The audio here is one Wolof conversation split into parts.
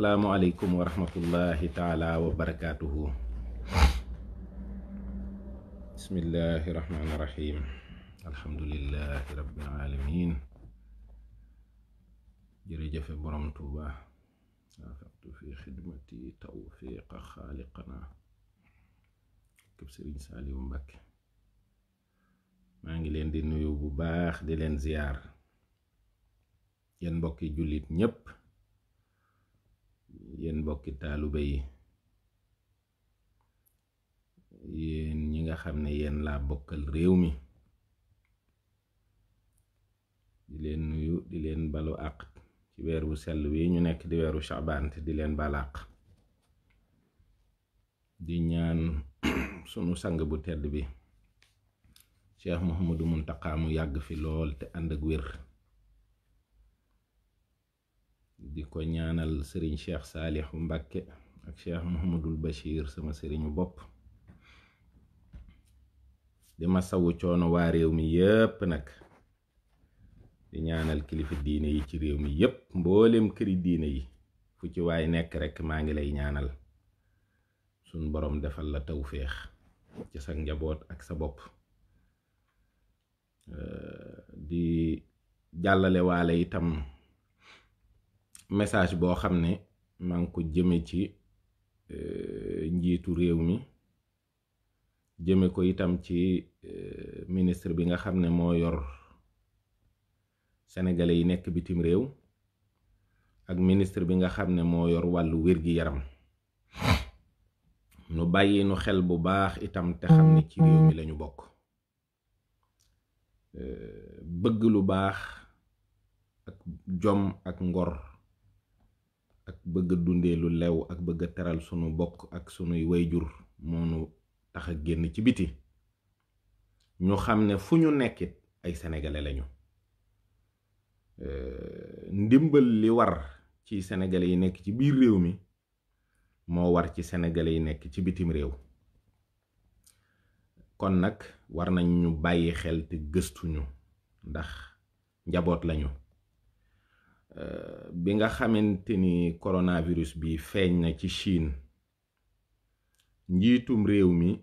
asalaamualeykum wa rahmatullahi taala wa barakaatuhu. bismillahi rahmaani rahim. alhamdulillahi rabbil alamin. jërëjëfe borom tuuba waafaqtu fi xidmati tawfiqa xaaliqana képp sëriñ Saaliwu Mbàkke. maa ngi leen di nuyu bu baax di leen ziyaar yéen mbokki jullit ñépp, yéen mbokki taalube yi, yéen ñi nga xam ne yéen laa bokkal réew mi, di leen nuyu di leen balu àq ci weer wu sell wi ñu nekk di weeru Shaabaan te di leen balaq di ñaan sunu sang bu tedd bi Cheikh Mouhamadou Mountakha mu yàgg fi lool te ànd ak wér. di ko ñaanal sëriñ Cheikh Saalihu Mbàkke ak Cheikh Mouhamadul Bachir sama sëriñu bopp. di ma sawu coono waa réew mi yépp nag, di ñaanal kilifa diine yi ci réew mi yépp, mboolem këri diine yi fu ci waay nekk rekk maa ngi lay ñaanal sun borom defal la tawféex ci sa njaboot ak sa bopp. di jàllale waale itam message boo xam ne maa ngi ko jëme ci njiitu réew mi, jëme ko itam ci ministre bi nga xam ne moo yor sénégalais yi nekk bitim réew, ak ministre bi nga xam ne moo yor wàllu wér-gi-yaram. nu bàyyi nu xel bu baax itam te xam ne ci réew mi lañu bokk. bëgg lu baax ak jom ak ngor ak bëgg dundee lu lew ak bëgg teral sunu bokk ak sunuy wayjur moonu tax a génn ci biti. ñu xam ne fu ñu nekkit ay sénégalais lañu. ndimbal li war ci sénégalais yi nekk ci biir réew mi moo war ci sénégalais yi nekk ci bitim réew. kon nag war nañ ñu bàyyi xel te gëstuñu, ndax njaboot lañu. bi nga xamante ni coronavirus bi feeñ na ci Chine, njiitum réew mi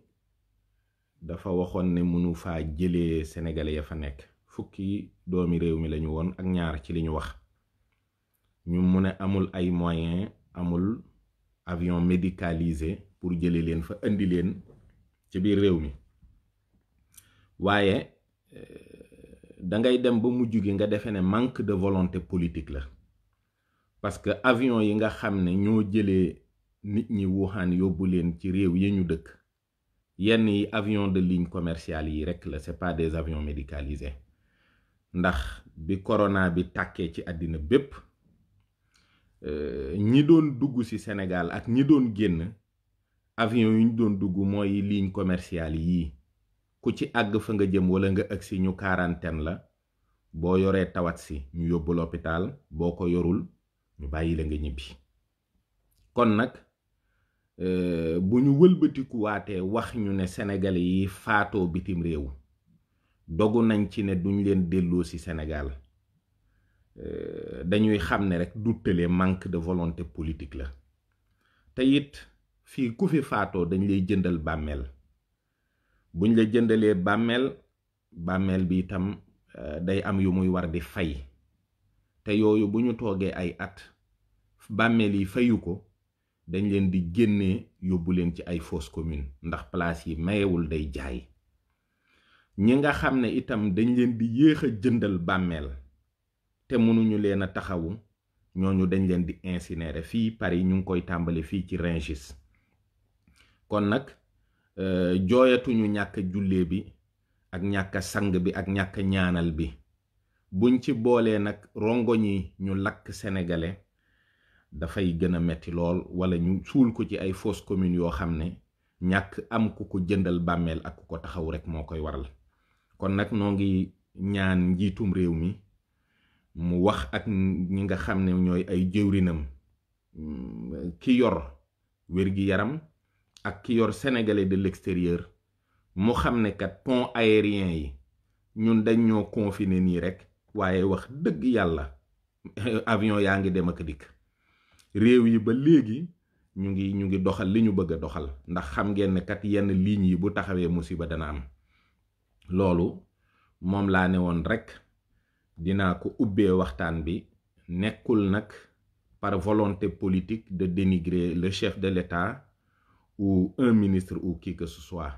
dafa waxoon ne mënu faa jëlee sénégalais ya fa nekk. fukki doomi réew mi lañu woon ak ñaar ci li ñu wax. ñu mu ne amul ay moyen, amul avion médicalisé pour jële leen fa indi leen ci biir réew mi. waaye dangay dem ba mujj gi nga defe ne manque de volonté politique la, parce que avion yi nga xam ne ñoo jëlee nit ñi Wuhan yóbbu leen ci réew yi ñu dëkk, yenn yi avion de ligne commerciale yi rekk la, c'est pas des avions médicalisés. ndax bi corona bi tàkkee ci àddina bépp, ñi doon dugg ci Sénégal ak ñi doon génn, avion yu ñu doon dugg mooy ligne commerciale yii. ku ci àgg fa nga jëm wala nga agsi ñu quarantaine la, boo yoree tawat si ñu yóbbu l'hôpital, boo ko yorul ñu bàyyi la nga ñibbi. kon nag bu ñu wëlbatikuwaatee wax ñu ne sénégalais yi faatoo bitim réew, dogu nañ ci ne duñ leen delloo ci Sénégal, dañuy xam ne rek du tële manque de volonté politique la. te it fii ku fi faatoo dañ lay jëndal bàmmeel. buñ la jëndalee bàmmeel bi itam day am yu muy war di fay, te yooyu bu ñu toogee ay at bàmmeel yi fayu ko, dañ leen di génnee yóbbu leen ci ay fosse commune, ndax place yi mayewul day jaay. ñi nga xam ne itam dañ leen di yéex a jëndal bàmmeel te mënuñu leen a taxawu, ñooñu dañ leen di incinérer. fii Paris ñu ngi koy tàmbali fii ci Rungis. kon nag jooyatuñu ñàkk jullee bi ak ñàkk sang bi ak ñàkk ñaanal bi. buñ ci boolee nag rongoñ yi ñu lakk sénégalais, dafay gën a metti lool. wala ñu suul ko ci ay fosse commune yoo xam ne ñàkk am ku ko jëndal bàmmeel ak ku ko taxaw rek moo koy waral. kon nag noo ngi ñaan njiitum réew mi mu wax ak ñi nga xam ne ñooy ay jëwrinam, ki yor wér-gi-yaram ak ki yor sénégalais de l'extérieur, mu xam ne kat pont aérien yi ñun dañ ñoo confiné nii rek, waaye wax dëgg yàlla avion yaa ngi dem ak dikk. réew yi ba léegi ñu ngi doxal li ñu bëgg a doxal, ndax xam ngeen ne kat yenn lignes yi bu taxawee musiba dana am. loolu moom laa ne woon rek dinaa ko ubbee waxtaan bi, nekkul nag par volonté politique de dénigrer le chef de l'État ou un ministre ou qui que ce soit.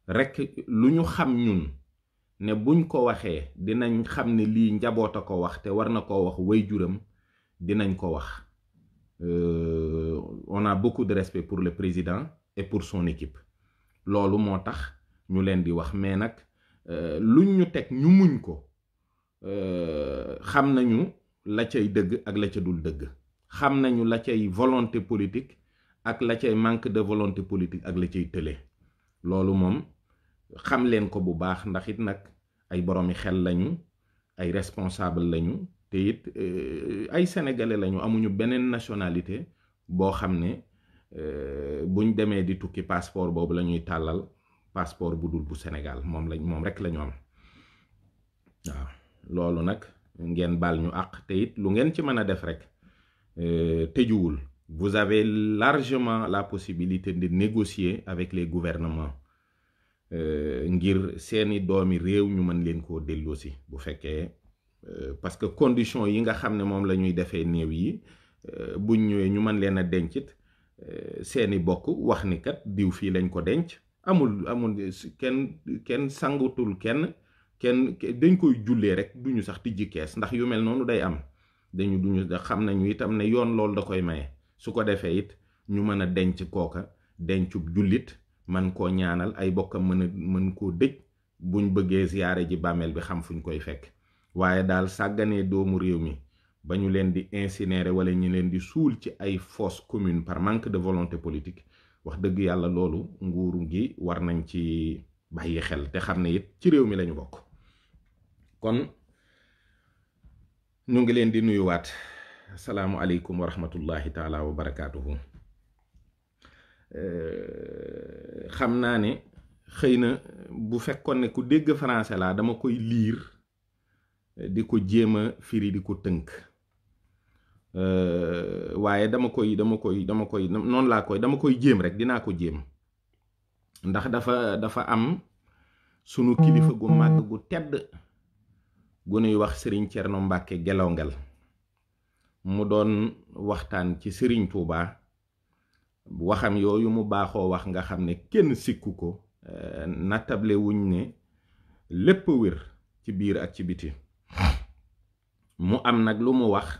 rek lu ñu xam ñun ne buñ ko waxee dinañ xam ne lii njaboot a ko wax te war na koo wax waajuram, dinañ ko wax. On a beaucoup de respect pour le président et pour son équipe. loolu moo tax ñu leen di wax, mais nag luñ ñu teg ñu muñ ko. xam nañu la cay dëgg ak la ca dul dëgg, xam nañu la cay volonté politique ak la cay manque de volonté politique ak la cay tële. loolu moom xam leen ko bu baax, ndax it nag ay boroomi xel lañu, ay responsable lañu, te it ay sénégalais lañu, amuñu beneen nationalité boo xam ne buñ demee di tukki passeport boobu la ñuy tàllal passeport bu dul bu Sénégal, moom rek la ñu am. waaw loolu nag ngeen baal ñu àq, te it lu ngeen ci mën a def rek tëjuwul. Vous avez largement la possibilité de négocier avec les gouvernements ngir seeni doomi réew ñu mën leen koo delloosi bu fekkee parce que condition yi nga xam ne moom la ñuy defee néew yi buñ ñëwee ñu mën leen a dencit seeni bokk wax ni kat diw fii lañ ko denc. amul kenn sangutul kenn dañ koy jullee rek duñu sax tijji kees, ndax yu mel noonu day am. duñu xam nañu itam ne yoon loolu da koy maye. su ko defee it ñu mën a denc kooka dencub jullit, man koo ñaanal, ay bokkam mën koo dëj buñ bëggee ziyaare ji bàmmeel bi xam fuñ koy fekk. waaye daal sàgganee doomu réew mi ba ñu leen di incinérer wala ñu leen di suul ci ay fosse commune par manque de volonté politique, wax dëgg yàlla loolu nguuru gi war nañ ci bàyyi xel te xam ne it ci réew mi lañu bokk. kon ñu ngi leen di nuyuwaat. asalaamu aleykum wa rahmatullahi taala wa barakaatuhu. xam naa ne xëy na bu fekkoon ne ku dégg français laa dama koy liir di ko jéem a firi di ko tënk, waaye dama koy noonu laa dama koy jéem rek, dinaa ko jéem, ndax dafa am sunu kilifa gu màgg gu tedd gu nuy wax Serigne Thierno Mbacke Gelongal, mu doon waxtaan ci Serigne Touba. waxam yooyu mu baaxoo wax nga xam ne kenn sikku ko, nattable wuñ ne lépp wér ci biir ak ci biti. mu am nag lu mu wax,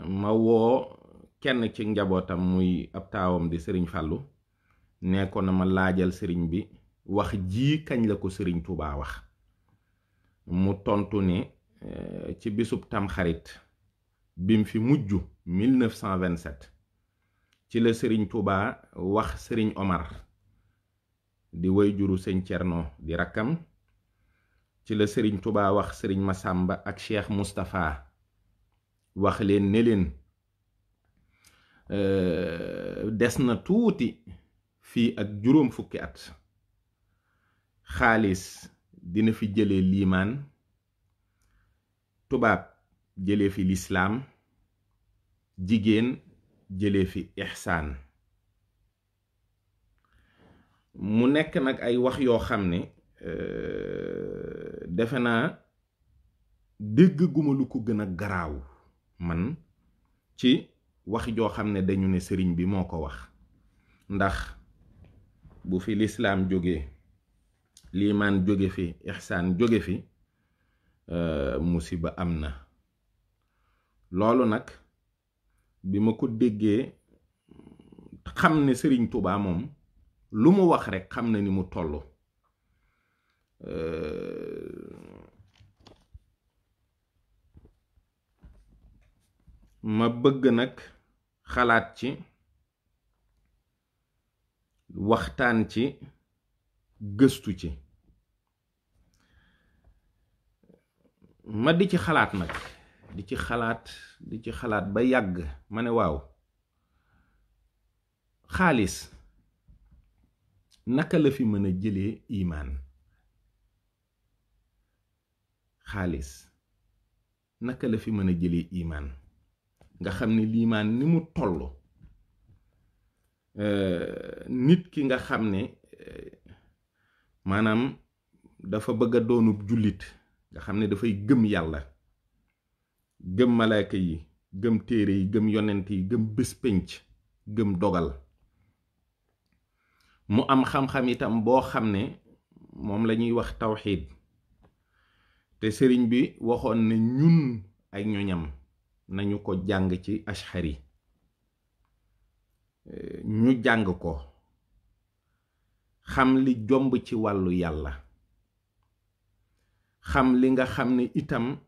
ma woo kenn ci njabootam muy ab taawam di Serigne Fallou, ne ko na ma laajal Serigne bi wax ji kañ la ko Serigne Touba wax. mu tontu ne ci bisub Tamxarit bim fi mujj 1927 ci la Serigne Touba wax Serigne Omar di way juru sëñ Cerno di rakkam, ci la Serigne Touba wax Serigne Massamba ak Cheikh Moustapha, wax leen ne leen des na tuuti fii ak juróom fukki at xaalis dina fi jëlee liimaan, tubaab jëlee fi lislaam, jigéen jëlee fi ihsaan. mu nekk nag ay wax yoo xam ne defe naa dégg guma lu ko gën a garaaw man ci wax joo xam ne dañu ne sëriñ bi moo ko wax. ndax bu fi lislaam jóge, liimaan jóge fi, ihsaan jóge fi, musiba am na. loolu nag bi ma ko déggee xam ne Serigne Touba moom lu mu wax rekk xam na ni mu toll. ma bëgg nag xalaat ci, waxtaan ci, gëstu ci. ma di ci xalaat nag, di ci xalaat ba yàgg ma ne waaw, xaalis naka la fi mën a jëlee imaan? xaalis naka la fi mën a jëlee imaan? nga xam ne liimaan ni mu toll nit ki nga xam ne maanaam dafa bëgg a doonub jullit nga xam ne dafay gëm yàlla gëm malaaka yi gëm téere yi gëm yonent yi gëm bés pénc gëm dogal mu am xam-xam itam boo xam ne moom la ñuy wax tawxiid te sëriñ bi waxoon ne ñun ay ñoñam nañu ko jàng ci ashari ñu jàng ko xam li jomb ci wàllu yàlla xam li nga xam ne itam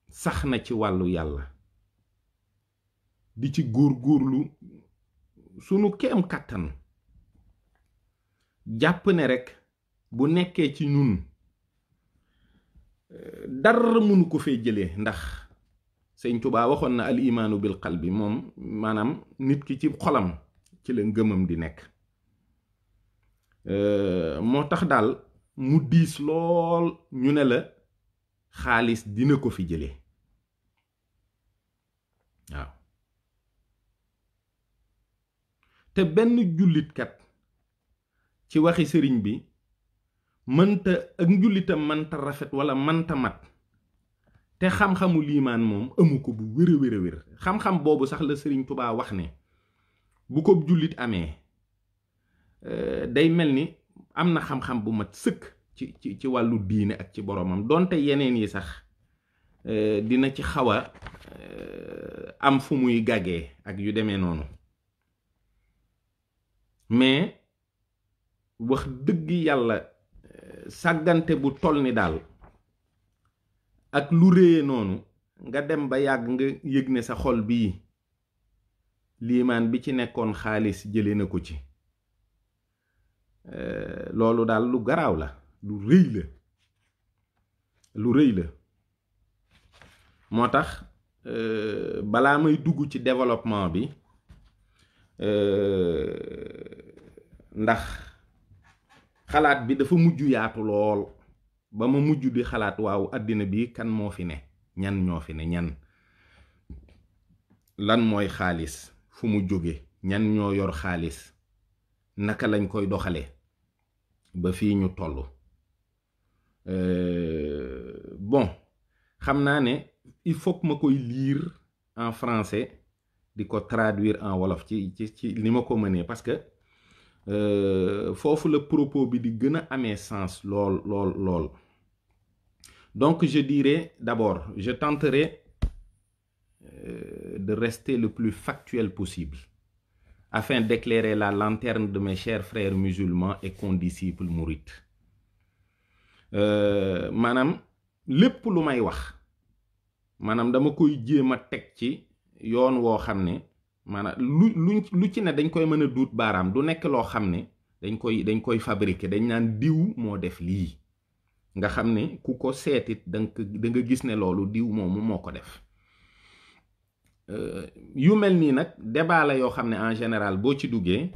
sax na ci wàllu yàlla di ci góor-góorlu sunu keem kàttan jàpp ne rekk bu nekkee ci ñun dara mënu ko fee jëlee ndax Sëñ Tuubaa waxoon na al imaanu bil qalbi moom maanaam nit ki ci xolam ci la ngëmam di nekk moo tax daal mu diis lool ñu ne la xaalis dina ko fi jëlee waaw te benn jullitkat ci waxi sëriñ bi mënta ak njullitam mënta rafet wala mënta mat te xam-xamu liimaan moom amu ko bu wér a wér a wér xam-xam boobu sax la sëriñ Tuubaa wax ne bu ko jullit amee day mel ni am na xam-xam bu mat sëkk ci wàllu diine ak ci boroomam donte yeneen yi sax dina ci xaw a am fu muy gàggee ak yu demee noonu mais wax dëgg yàlla sàggante bu toll ni daal ak lu réye noonu nga dem ba yàgg nga yëg ne sa xol bii liimaan bi ci nekkoon xaalis jële na ko ci loolu daal lu garaaw la lu rëy la moo tax balaa may dugg ci développement bi ndax xalaat bi dafa mujj yaatu lool ba ma mujj di xalaat waaw àddina bi kan moo fi ne ñan ñoo fi ne ñan lan mooy xaalis fu mu jóge ñan ñoo yor xaalis naka lañ koy doxale ba fii ñu toll bon xam naa ne il faut que ma koy lire en français di ko traduire en wolof ci ni ma ko mënee parce que foofu la propos bi di gën a amee sens lool donc je dirais d'abord je tenterai de rester le plus factuel possible afin d'éclairer la lanterne de mes chers frères musulmans et condisciples mourides maanaam lépp lu may wax maanaam dama koy jéem a teg ci yoon woo xam ne maanaam lu ci ne dañ koy mën a duut baaraam du nekk loo xam ne dañ koy fabriquer dañ naan diw moo def lii nga xam ne ku ko seetit da nga gis ne loolu diw moomu moo ko def yu mel nii nag débat la yoo xam ne en général boo ci duggee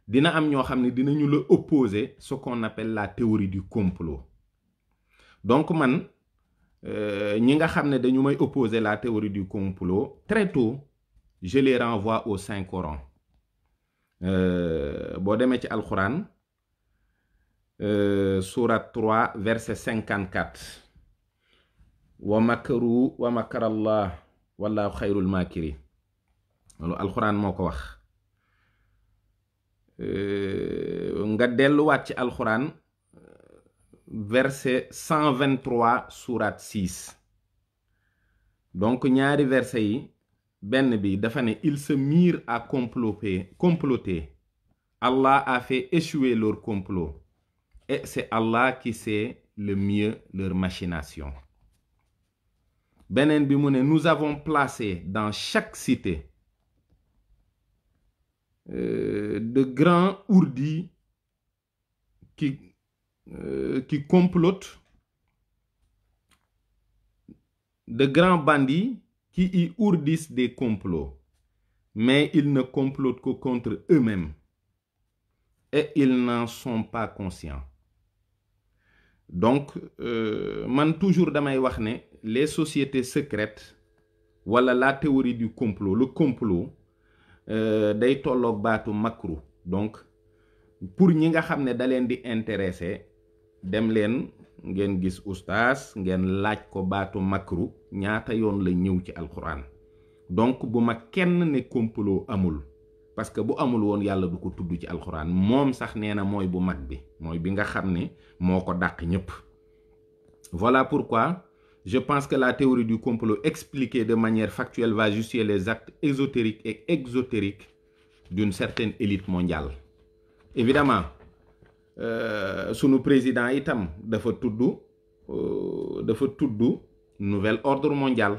dina am ñoo xam ne dinañu la opposer ce qu'on appelle la théorie du complot donc man ñi nga xam ne dañu may opposer la théorie du complot très tôt je les renvoie au Saint-Coran boo demee ci alxuraan sourate 3 verset 54 wa makaru wa makarallah wallahu xayrul maakiri loolu alxuraan moo ko wax nga delluwaat ci alxuraan verset 123 sourate 6 donc ñaari verset yi benn bi dafa ne ils se mirent à comploter Allah a fait échouer leur complot et c'est Allah qui sait le mieux leur machination beneen bi mu ne nous avons placé dans chaque cité de grands ourdis qui complotent, de grands bandits qui y ourdissent des complots, mais ils ne complotent que contre eux-mêmes et ils n'en sont pas conscients. Donc man toujours damay wax ne les sociétés secrètes wala la théorie du complot, le complot day tolloog baatu makru. Donc pour ñi nga xam ne da leen di intéressé dem leen ngeen gis oustaz ngeen laaj ko baatu makru ñaata yoon la ñëw ci alquran. Donc bu ma kenn ne complot amul, parce que bu amul woon yàlla du ko tudd ci alquran. moom sax nee na mooy bu mag bi, mooy bi nga xam ne moo ko dàq ñépp. Voilà pourquoi je pense que la théorie du complot expliquée de manière factuelle va justifier les actes ésotériques et exotériques d'une certaine élite mondiale. Évidemment sunu président itam dafa tudd nouvel ordre mondial,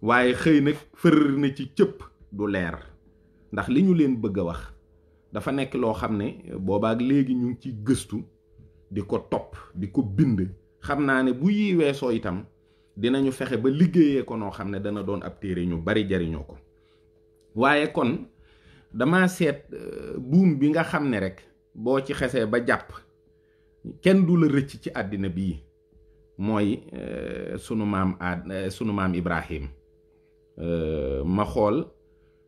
waaye xëy nag fër na ci cëpp du leer, ndax li ñu leen bëgg a wax dafa nekk loo xam ne boobaak léegi ñu ngi ci gëstu di ko topp di ko bind. xam naa ne bu yi weesoo itam dinañu fexe ba liggéeyee ko noo xam ne dana doon ab téere ñu bari jariñoo ko. waaye kon dama seet buum bi nga xam ne rek boo ci xesee ba jàpp kenn du la rëcc ci àddina bii, mooy sunu maam Ibrahim. ma xool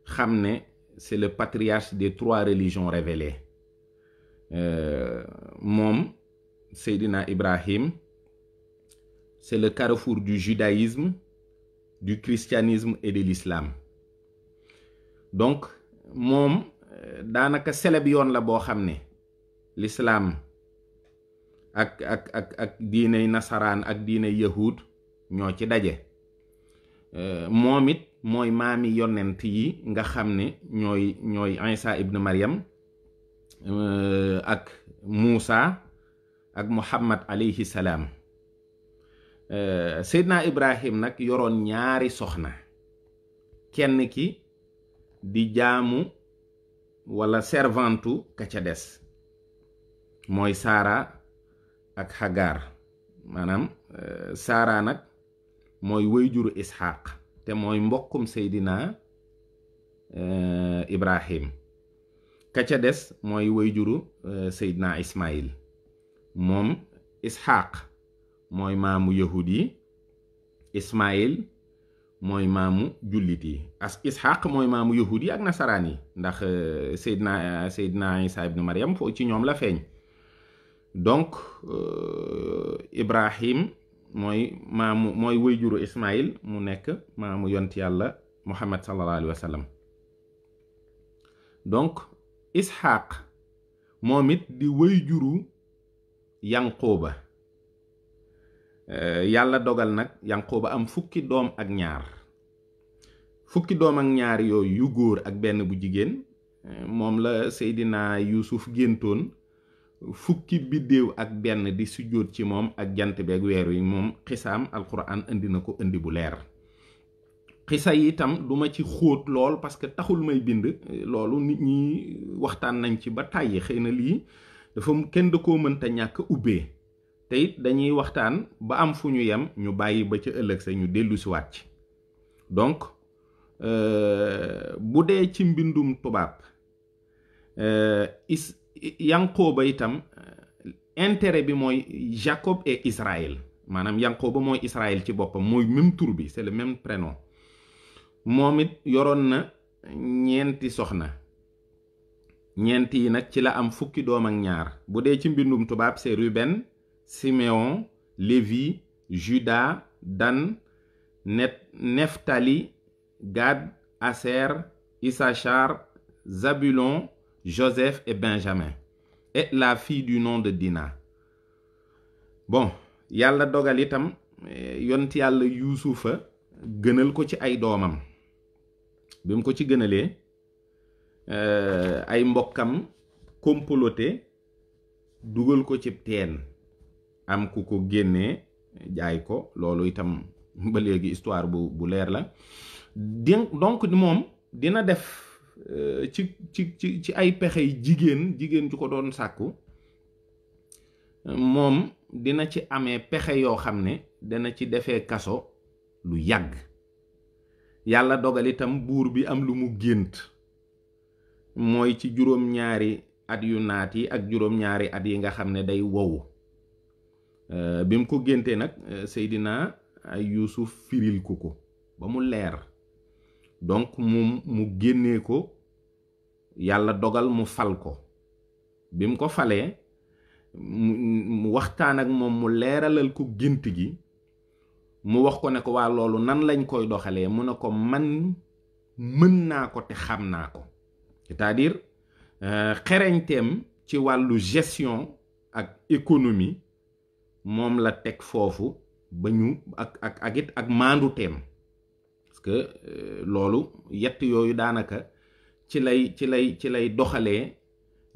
xam ne c'est le patriarche des 3 religions révélées. moom Seydina Ibrahim, c'est le carrefour du judaïsme, du christianisme et de l'islam. Donc moom daanaka seleb yoon la boo xam ne l'islam ak diiney nasaraan ak diiney yahud ñoo ci daje. moom it mooy maami yonent yi nga xam ne ñooy Isa ibn Maryam ak Muusa ak Muhammad alayhi salaam. Seydina Ibrahim nag yoroon ñaari soxna, kenn ki di jaamu wala servantu ka ca des, mooy Saara ak Hagar. maanaam Saara nag mooy wayjuru Ishaq te mooy mbokkum Seydina Ibrahim. ka ca des mooy wayjuru Seydina Ismaïl. moom Ishaq mooy maamu yahud yi, Ismaïl mooy maamu jullit yi. Ishaq mooy maamu yahud yi ak nasaraan yi, ndax Seydina Isa ibn Maryam foo ci ñoom la feeñ. donc Ibrahim mooy wayjuru Ismaïl, mu nekk maamu yont yàlla Muhammad sallallahu alayhi wa sallam. donc Ishaq moom it di wayjuru Yanqooba. yàlla dogal nag Yanqooba am fukki doom ak ñaar yooyu yu góor ak benn bu jigéen. moom la Seydina Yuusuf géntoon fukki biddéew ak benn di sujjóot ci moom ak jant beeg weer wi. moom xisaam alquran indi na ko indi bu leer. xisa yi itam duma ci xóot lool parce que taxul may bind loolu, nit ñi waxtaan nañ ci ba tàyyi. xëy na lii dafa kenn da koo mënta ñàkk ubbee, te it dañuy waxtaan ba am fu ñu yem ñu bàyyi ba ca ëllëg sa ñu dellu si waat ci. donc bu dee ci mbindum tubaab, Yanqooba itam intérêt bi mooy Jacob et Israël. maanaam Yanqooba mooy Israël ci boppam, mooy même tur bi, c'est le même prénom. moom it yoroon na ñeenti soxna. ñeent yi nag ci la am fukki doom ak ñaar. bu dee ci mbindum tubaab c'est Ruben, Siméon, Lévi, Juda, Dan, Neftali, Gad, Aser, Issachar, Zabulon, Joseph et Benjamin, et la fille du nom de Dina. bon yàlla dogal itam yont yàlla Yuusufa gënal ko ci ay doomam. bi mu ko ci gënalee ay mbokkam comploté dugal ko ci teen, am ku ko génnee jaay ko. loolu itam ba léegi histoire bu leer la. donc moom dina def ci ay pexey jigéen ju ko doon sàkku. moom dina ci amee pexe yoo xam ne dana ci defee kaso lu yàgg. yàlla dogal itam buur bi am lu mu gént, mooy ci juróom-ñaari at yu naat yi ak juróom-ñaari at yi nga xam ne day wowu. bi mu ko géntee nag Seydina Yuusuf firil ko ba mu leer. donc mu génnee ko, yàlla dogal mu fal ko. bi mu ko falee mu waxtaan ak moom, mu leeralal ko gént gi, mu wax ko ne ko waa loolu nan lañ koy doxalee. mu ne ko man mën naa ko te xam naa ko, c'est-à-dire xereñteem ci wàllu gestion ak économie moom la teg foofu ba ñu ak it ak maanduteem, parce que loolu yett yooyu daanaka ci lay doxalee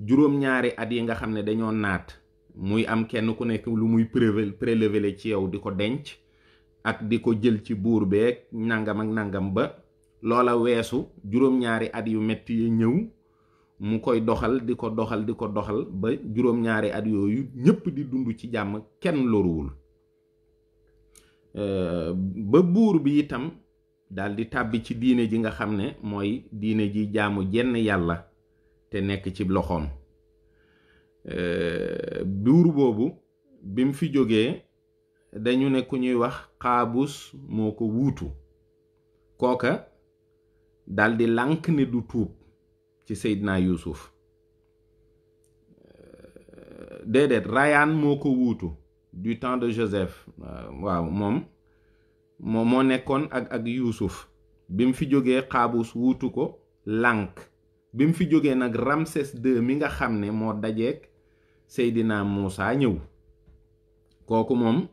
juróom-ñaari at yi nga xam ne dañoo naat, muy am kenn ku nekk lu muy prélever ci yow di ko denc ak di ko jël ci buur beeg nangam ak nangam, ba loola weesu juróom-ñaari at yu metti yi ñëw mu koy doxal di ko doxal ba juróom-ñaari at yooyu ñépp di dund ci jàmm, kenn loruwul. ba buur bi itam daal di tàbbi ci diine ji nga xam ne mooy diine ji jaamu jenn yàlla te nekk ci loxoom. buur boobu bi mu fi jógee dañu ne ku ñuy wax Qaabus moo ko wuutu. kooka daal di lànk ne du tuub ci Seydina Yuusuf. déedéet, Rayaan moo ko wuutu du temps de Joseph. waaw moom moo nekkoon ak Yuusuf. bi mu fi jógee Qaabus wuutu ko, lànk. bi mu fi jógee nag Ramsès II mi nga xam ne moo dajeek Seydina Muusa ñëw, kooku moom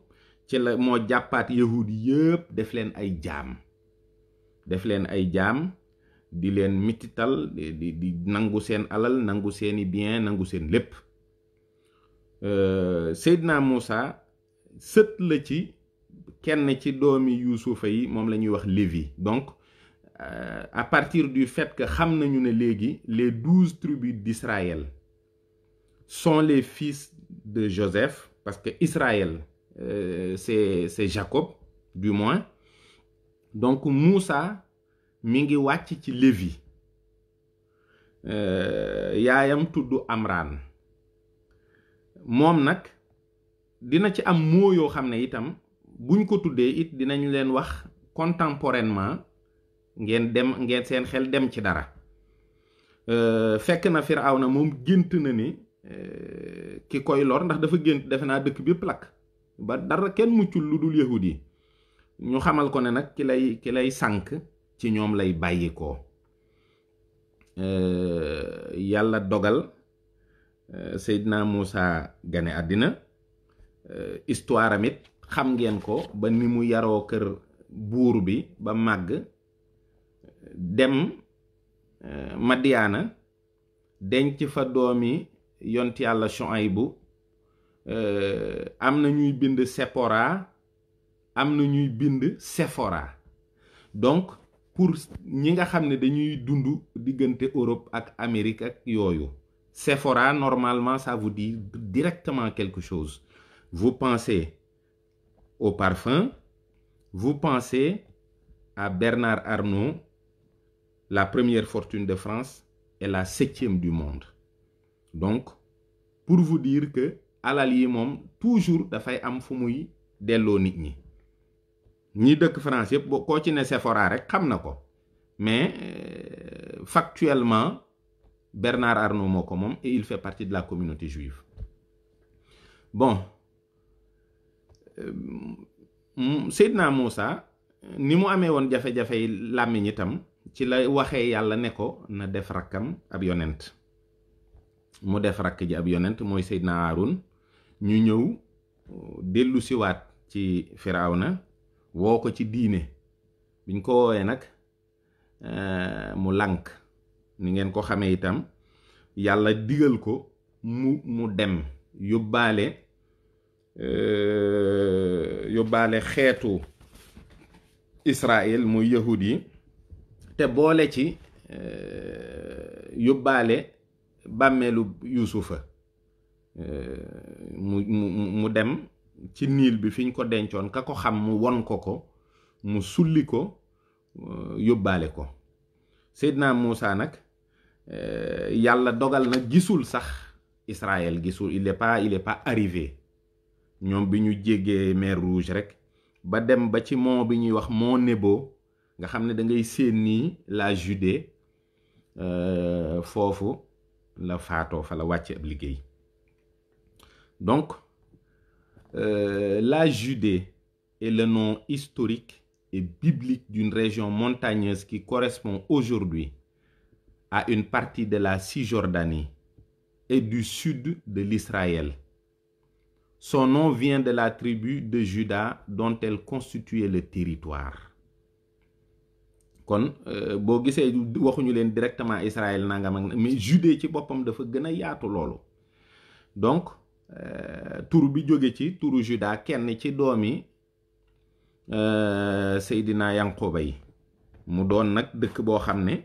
ci la moo jàppaat yahud yépp def leen ay jaam di leen mitital, di nangu seen alal, nangu seeni bien, nangu seen lépp. Seydina Muusa sët la ci kenn ci doomi Yuusufa yi, moom la ñuy wax Lévi. Donc à partir du fait que xam nañu ne léegi les 12 tribus d'Israël sont les fils de Joseph, parce que Israël c'est Jacob du moins. donc Moussa mi ngi wàcc ci Lévi. yaayam tudd Amran. moom nag dina ci am moo yoo xam ne itam buñ ko tuddee it dinañ leen wax contemporainement, ngeen seen xel dem ci dara. fekk na Firawna moom gént na ni ki koy lor, ndax dafa gént defe naa dëkk bépp lakk ba dara kenn muccul lu dul yahud yi. ñu xamal ko ne nag ki lay sànk ci ñoom lay bàyyi ko. yàlla dogal Seydina Muusa gane àddina. histoire am it xam ngeen ko, ba ni mu yaroo kër buur bi ba màgg, dem Madiyaana denc fa doomi yont yàlla Shuaybu. am na ñuy bind Sephora, am na ñuy bind Sephora. donc pour ñi nga xam ne dañuy dund diggante Europe ak Amérique ak yooyu, Sephora normalement ça vous dit directement quelque chose. Vous pensez au parfum, vous pensez à Bernard Arnault, la première fortune de France et la 7e du monde. donc pour vous dire que alal yi moom toujours dafay am fu muy delloo nit ñi dëkk France yëpp koo ci ne Sephora rek xam na ko, mais factuellement Bernard Arnault moo ko moom, et il fait partie de la communauté juive. bon Seydina Muusa ni mu amee woon jafe-jafey làmmiñ itam ci la waxee yàlla ne ko na def rakkam ab yonent. mu def rakk ji ab yonent mooy Seydina Haarun. ñu ñëw dellu siwaat ci Firawna, woo ko ci diine. biñ ko woowee nag mu lànk. ni ngeen ko xamee itam yàlla digal ko mu dem yóbbaale xeetu Israël muy yahud yi, te boole ci yóbbaale bàmmeelu Yuusufa. mu dem ci niil bi fiñ ko dencoon, ka ko xam mu won ko mu sulli ko yóbbaale ko. Seydina Muusa nag yàlla dogal na gisul sax Israël, gisul, il est pas arrivé. ñoom bi ñu jéggee mer Rouge rek ba dem ba ci mont bi ñuy wax mont Nebo, nga xam ne da ngay séen nii la Judée foofu la faatoo fa la wàcce ab liggéey. Donc la Judée est le nom historique et biblique d'une région montagneuse qui correspond aujourd'hui à une partie de la Cisjordanie et du sud de l'Israël. Son nom vient de la tribu de Juda dont elle constituait le territoire. kon boo gisee waxuñu leen directement Israël nangam ak mais Judée ci boppam dafa gën a yaatu loolu. Donc tur bi jóge ci turu Juda kenn ci doomi Seydina Yanqoba yi mu doon nag dëkk boo xam ne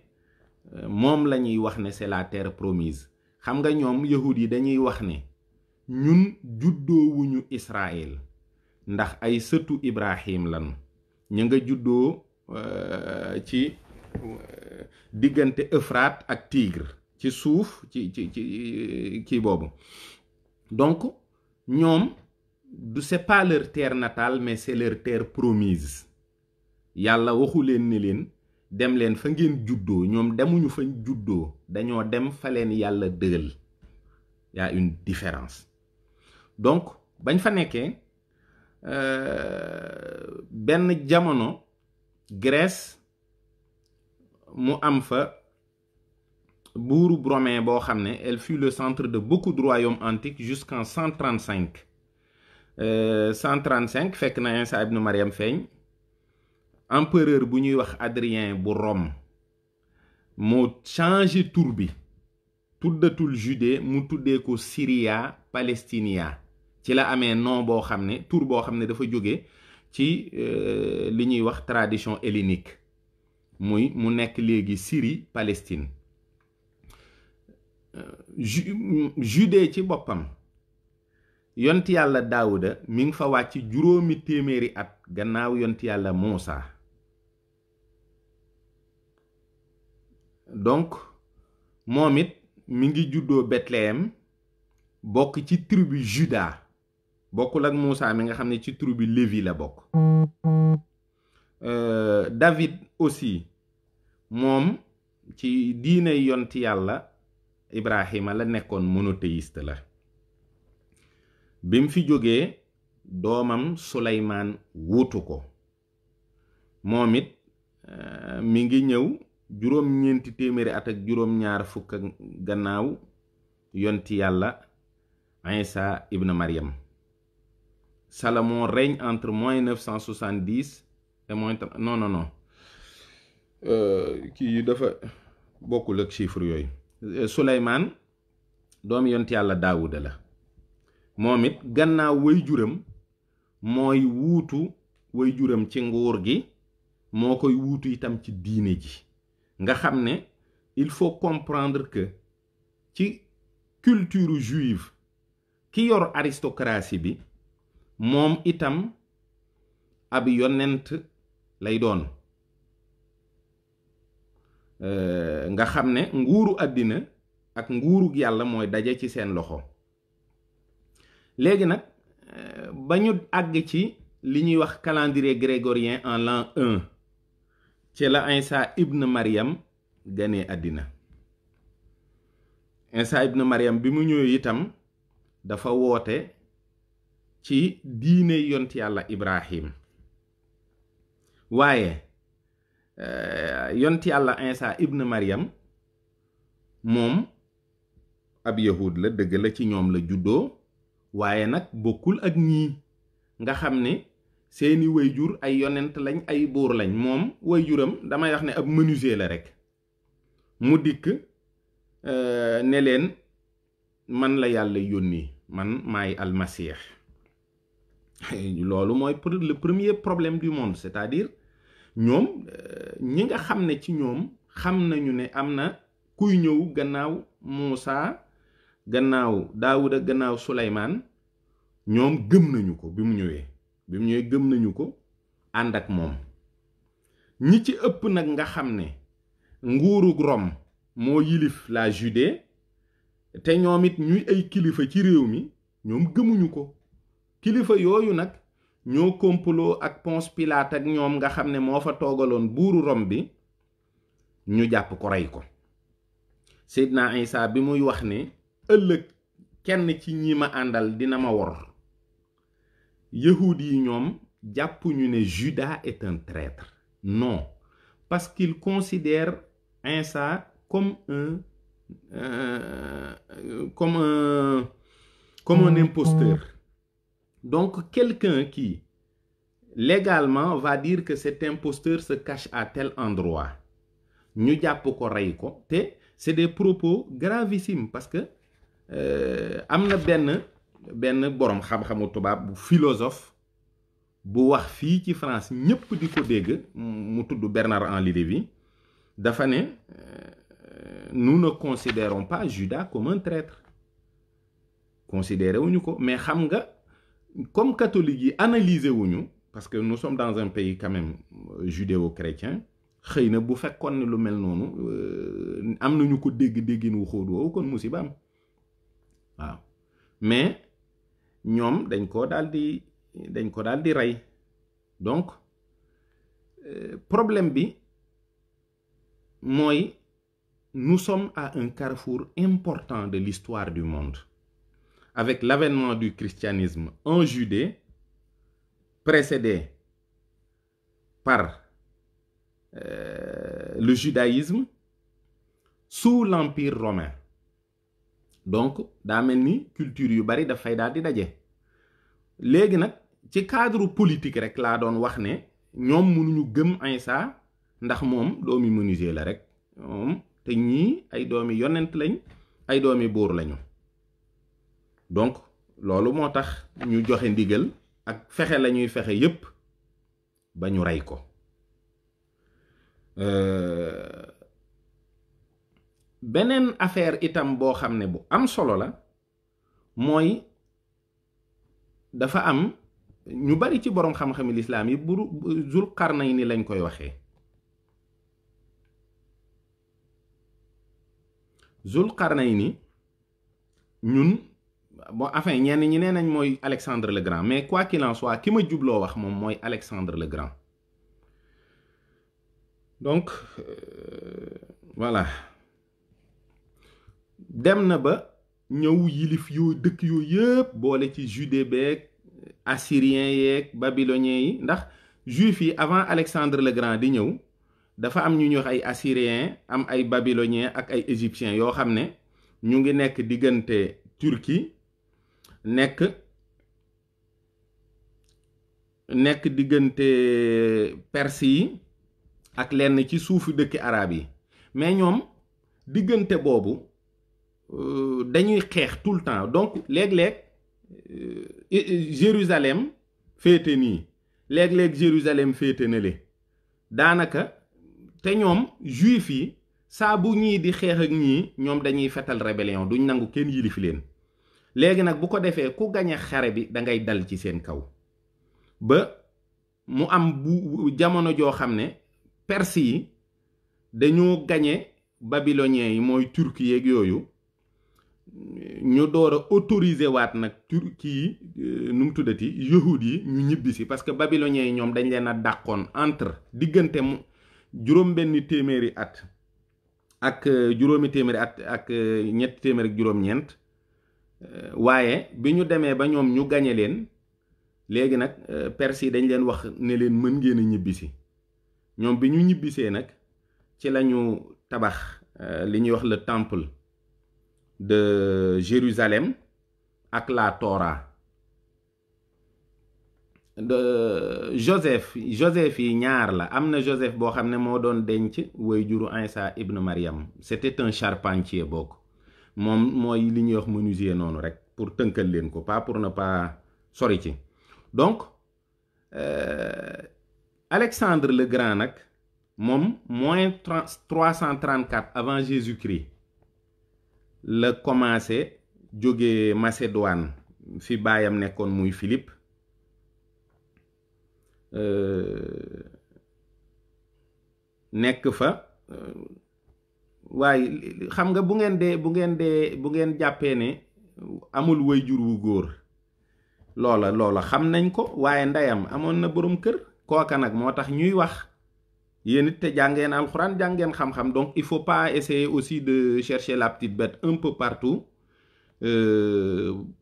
moom la ñuy wax ne c'est la terre promise. xam nga ñoom yahud yi dañuy wax ne ñun juddoowuñu Israël ndax ay sëtu Ibrahim lan ñu nga juddoo ci diggante Euphrate ak Tigre ci suuf ci kii boobu. Donc ñoom c'est pas leur terre natale mais c'est leur terre promise. yàlla waxu leen ni leen dem leen fa ngeen juddoo, ñoom demuñu fa juddoo, dañoo dem fa leen yàlla dëgal. Y a une différence. Donc bañ fa nekkee benn jamono Grèce mu am fa buuru romain boo xam ne elle fut le centre de beaucoup de royaumes antiques jusqu'en 135. 135 fekk na Isa ibn Maryam feeñ. Empereur bu ñuy wax Adrien bu Rome moo changé tur bi, tuddatul Judée mu tuddee ko Syria Palestinia. ci la amee nom boo xam ne tur boo xam ne dafa jóge ci li ñuy wax tradition hellénique mu nekk léegi Syrie Palestine. Judée ci boppam yont yàlla Daawuda mi ngi fa wàcc 800 at gannaaw yont yàlla Muusa. Donc moom it mi ngi juddoo Bethléem bokk ci tribu Juda, bokkul ak Muusa mi nga xam ne ci tribu Lévi la bokk. David aussi moom ci diine yont yàlla Ibrahima la nekkoon monothéiste la. bim fi jógee doomam Suleymaan wuutu ko, moom it mi ngi ñëw 900 at ak juróom-ñaar fukk ak gannaaw yonti yàlla Isa ibn Maryam. Salomon règne entre moins 970 et moins non kii dafa bokkul ak chiffre yooyu. Suleymaan doomi yonti yàlla Daawuda la. moom it gannaaw waajuram mooy wuutu waajuram ci nguur gi, moo koy wuutu itam ci diine ji. nga xam ne il faut comprendre que ci culture juive ki yor aristocratie bi moom itam ab yonent lay doon. nga xam ne nguuru àddina ak nguurug yàlla mooy daje ci seen loxo. léegi nag ba ñu àgg ci li ñuy wax calendrier grégorien en l'an 1 ci la Isa ibn Maryam ganee àddina. Isa ibn Maryam bi mu ñëwee itam dafa woote ci diine yont yàlla Ibrahim. waaye yont yàlla Isa ibn Maryam moom ab yahud la, dëgg la ci ñoom la juddoo, waaye nag bokkul ak ñii nga xam ne seeni wayjur ay yonent lañ, ay buur lañ. moom wayjuram damay wax ne ab menuisier la rek. mu dikk ne leen man la yàlla yónni, man maay almasih. loolu mooy le premier problème du monde, c'est-à-dire ñoom ñi nga xam ne ci ñoom xam nañu ne am na kuy ñëw gannaaw Muusa, gannaaw Daawuda, gannaaw Suleymaan, ñoom gëm nañu ko. bi mu ñëwee gëm nañu ko ànd ak moom. ñi ci ëpp nag nga xam ne nguurug Rome moo yilif la Judée te ñoom it ñuy ay kilifa ci réew mi, ñoom gëmuñu ko. kilifa yooyu nag ñoo complot ak Ponce Pilate ak ñoom nga xam ne moo fa toogaloon buuru Rome bi ñu jàpp ko rey ko. Seydina Isa bi muy wax ne ëllëg kenn ci ñi ma àndal dina ma wor, yahud yi ñoom jàppuñu ne Judas est un traître. Non, parce qu'il considère Isa comme un imposteur. Donc quelqu'un qui légalement va dire que cet imposteur se cache à tel endroit, ñu jàpp ko rey ko, te c'est des propos gravissimes parce que am na benn boroom xam-xamu tubaab bu philosophe bu wax fii ci France ñépp di ko dégg, mu tudd Bernard-Henri Lévy, dafa ne nous ne considérons pas Judas comme un traître. Considéré wuñu ko, mais xam nga comme catholique yi analyser wuñu, parce que nous sommes dans un pays quand même judéo-chrétien, xëy na bu fekkoon ne lu mel noonu am nañu ko dégg-déggin wu xóot woowu kon musiba am waaw, mais ñoom dañ ko daal di rey. Donc problème bi mooy nous sommes à un carrefour important de l'histoire du monde, avec l'avènement du christianisme en Judée, précédé par le judaïsme sous l'empire romain. Donc daa mel ni culture yu bari dafay daal di daje. Léegi nag ci cadre politique rek laa doon wax ne ñoom mënuñu gëm Isa ndax moom doomi menuisier la rek moom, te ñii ay doomi yonent lañ, ay doomi buur lañu. Donc loolu moo tax ñu joxe ndigal ak fexe la ñuy fexe yépp ba ñu rey ko. Beneen affaire itam boo xam ne bu am solo la mooy dafa am ñu bari ci boroom xam-xami lislaam yi Zul Qarnayni lañ koy waxee. Zul Qarnayni ñun bon, enfin ñenn ñi nee nañ mooy Alexandre le Grand, mais quoi qu'il en soit ki ma jubloo wax moom mooy Alexandre le Grand. Donc voilà, dem na ba ñëw yilif yoo dëkk yooyu yëpp boole ci Judée beeg assyrien yeeg babylonien yi, ndax juif yi avant Alexandre le Grand di ñëw dafa am ñu wax ay assyrien, am ay babylonien ak ay égyptien yoo xam ne ñu ngi nekk diggante Turquie, nekk diggante Perse yi ak lenn ci suufu dëkki arab yi. Mais ñoom diggante boobu dañuy xeex tout le temps. Donc léeg-léeg Jérusalem féete nii, léeg-léeg Jérusalem féete na le daanaka, te ñoom juif yi saa bu ñii di xeex ak ñii ñoom dañuy fetal rébellion, duñ nangu kenn yilif leen. Léegi nag bu ko defee ku gañe xare bi da ngay dal ci seen kaw, ba mu am bu jamono joo xam ne Perse yi dañoo gañe babylonien yi, mooy turki yeeg yooyu, ñu door a autoriser waat nag turki yi nu mu tuddati yahud yi ñu ñibbisi, parce que babylonien yi ñoom dañ leen a dàqoon entre diggante juróom-benni téeméeri at ak juróomi téeméeri at ak ñetti téeméer ak juróom-ñeent. Waaye bi ñu demee ba ñoom ñu gañe leen, léegi nag Perse yi dañ leen wax ne leen mën ngeen a ñibbisi. ñoom bi ñu ñibbisee nag ci lañu tabax li ñuy wax le temple de Jérusalem ak la Torah. Joseph yi ñaar la, am na Joseph boo xam ne moo doon denc way juru Isa ibn Maryam, c'était un charpentier bokk, moom mooy li ñuy wax menuisier noonu rek pour tënkal leen ko, pas pour ne pas sori ci. Donc Alexandre le Grand nag moom moins 334 avant Jésus-Christ la commencé jóge Macédoine fi baayam nekkoon muy Philippe, nekk fa. waaye xam nga bu ngeen jàppee ne amul waajur wu góor, loola xam nañ ko waaye ndeyam amoon na borom kër kooka nag moo tax ñuy wax yéen it te jàngeen alxuraan jàngeen xam-xam donc il faut pas essayer aussi de chercher la petite bête un peu partout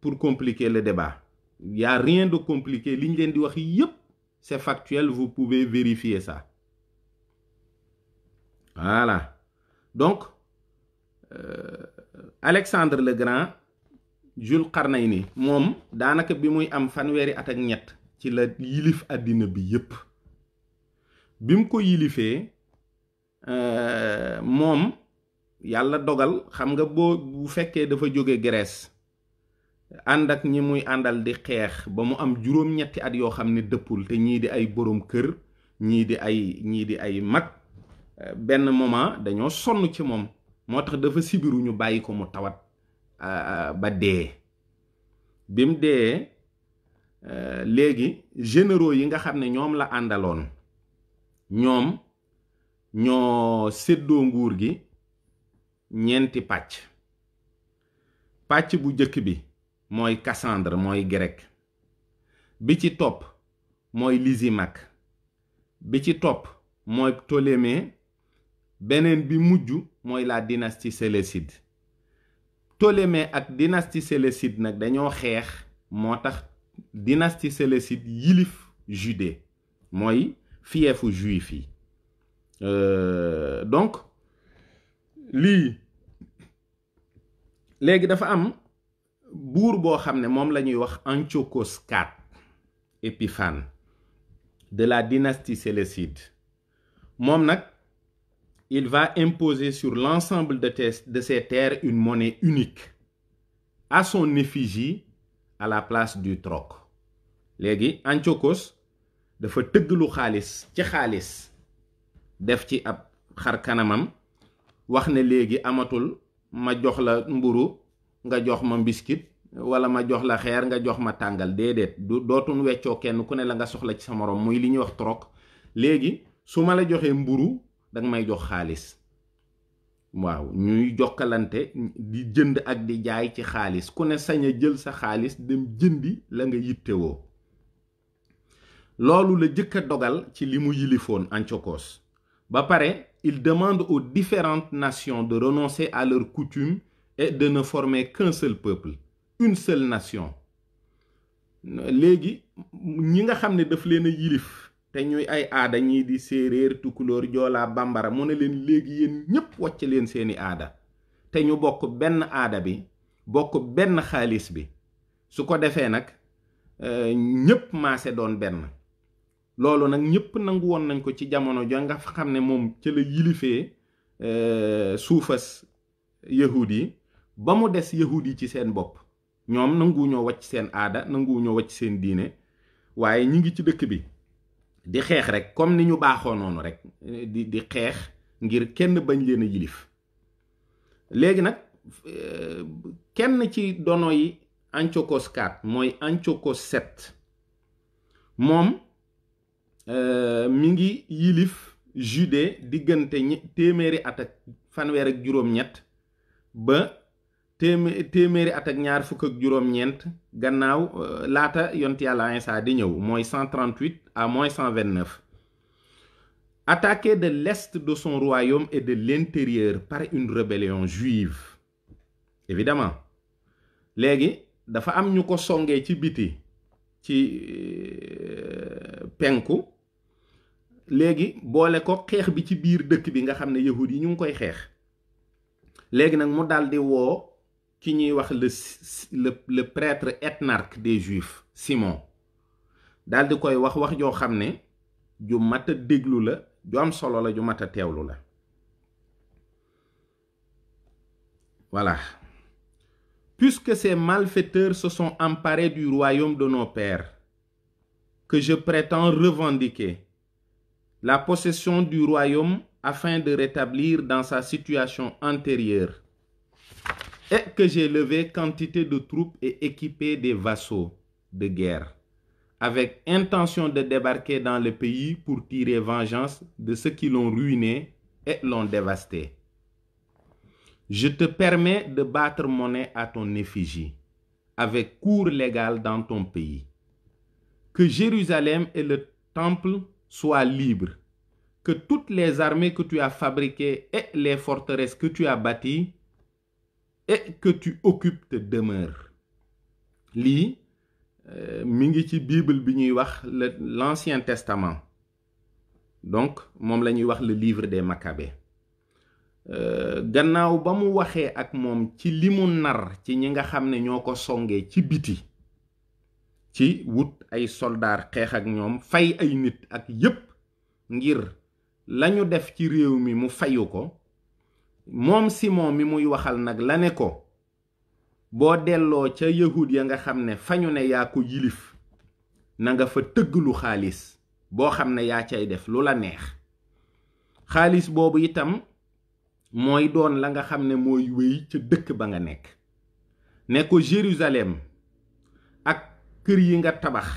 pour compliquer le débat. Il y a rien de compliqué li ñu leen di wax yépp c'est factuel, vous pouvez vérifier ça. Voilà. Donc Alexandre le Grand Jules Qarnayni moom daanaka bi muy am fanweeri at ak ñett ci la yilif àddina bi yépp bi mu ko yilifee moom yàlla dogal xam nga bu fekkee dafa jóge Grèce ànd ak ñi muy àndal di xeex ba mu am juróom-ñetti at yoo xam ne dëppul te ñii di ay borom kër ñii di ay mag benn moment dañoo sonn ci moom moo tax dafa sibiru ñu bàyyi ko mu tawat ba dee bi mu dee léegi généraux yi nga xam ne ñoom la àndaloon ñoom ñoo séddoo nguur gi ñeenti pàcc bu jëkk bi mooy Cassandre mooy grec bi ci topp mooy Lysimaque bi ci topp mooy Ptolémée beneen bi mujj mooy la dynastie séleucide Ptolémée ak dynastie séleucide nag dañoo xeex moo tax dynastie séleucide yilif Judée mooy fiefu juif yi donc lii léegi dafa am buur boo xam ne moom la ñuy wax Antiochos IV Épiphane de la dynastie séleucide moom nag il va imposer sur l'ensemble de ces terres une monnaie unique à son effigie à la place du troc léegi Antiochos dafa tëgglu xaalis ci xaalis def ci ab xar kanamam wax ne léegi amatul ma jox la mburu nga jox ma mbiskit wala ma jox la xeer nga jox ma tàngal déedéet dootun weccoo kenn ku ne la nga soxla ci sa moroom muy li ñuy wax troc léegi su ma la joxee mburu danga may jox xaalis waaw ñuy jokkalante di jënd ak di jaay ci xaalis ku ne sañ a jël sa xaalis dem jëndi la nga yittewoo loolu la jëkk a dogal ci li mu yilifoon Antiochos ba pare il demande aux différentes nations de renoncer à leurs coutumes et de ne former qu'un seul peuple une seule nation léegi ñi nga xam ne daf leen a yilif te ñuy ay aada ñii di séeréer tukulóor joolaa bambara mu ne leen léegi yéen ñépp wàcc leen seeni aada te ñu bokk benn aada bi bokk benn xaalis bi su ko defee nag ñépp maase doon benn loolu nag ñépp nangu woon nañ ko ci jamono ja nga xam ne moom ca la yilifee suufas yahud yi ba mu des yahud yi ci seen bopp ñoom nanguwuñoo wàcc seen aada nanguwuñoo wàcc seen diine waaye ñi ngi ci dëkk bi di xeex rek comme ni ñu baaxoo noonu rek di xeex ngir kenn bañ leen a yilif léegi nag kenn ci dono yi Antiochos IV mooy Antiochos VII moom mi ngi yilif Judée diggante téeméeri at ak fanweer ak juróom-ñett ba téeméeri at ak ñaar fukk ak juróom-ñeent gannaaw laata yont yàlla Iisaa di ñëw mooy 138 à moins 129 attaqué de l'est de son royaume et de l'intérieur par une rébellion juive évidemment léegi dafa am ñu ko songee ci biti ci penku léegi boole ko xeex bi ci biir dëkk bi nga xam ne yahud yi ñu ngi koy xeex léegi nag mu daldi woo ki ñuy wax le prêtre ethnarque des juifs Simon daldi koy wax joo xam ne ju mat a déglu la ju am solo la ju mat a teewlu la voilà. Puisque ces malfaiteurs se sont emparés du royaume de nos pères, que je prétends revendiquer la possession du royaume afin de rétablir dans sa situation antérieure, et que j'ai levé quantité de troupes et équipé des vassaux de guerre, avec intention de débarquer dans le pays pour tirer vengeance de ceux qui l'ont ruiné et l'ont dévasté. Je te permets de battre monnaie à ton effigie, avec cours légal dans ton pays. Que Jérusalem et le temple soient libres. Que toutes les armées que tu as fabriquées et les forteresses que tu as bâties et que tu occupes te demeurent. Lii mi ngi ci Bible bi ñuy wax l'Ancien Testament. Donc moom la ñuy wax le livre des Maccabées. Gannaaw ba mu waxee ak moom ci li mu nar ci ñi nga xam ne ñoo ko songee ci biti, ci wut ay soldaar xeex ak ñoom, fay ay nit ak yépp ngir lañu def ci réew mi mu fayu ko, moom Simon mi muy waxal nag la ne ko boo delloo ca yahud ya nga xam ne fañu ne yaa ko yilif, na nga fa tëgg lu xaalis boo xam ne yaa cay def lu la neex. Xaalis boobu itam mooy doon la nga xam ne mooy wéy ca dëkk ba nga nekk. Ne ko Jérusalem ak kër yi nga tabax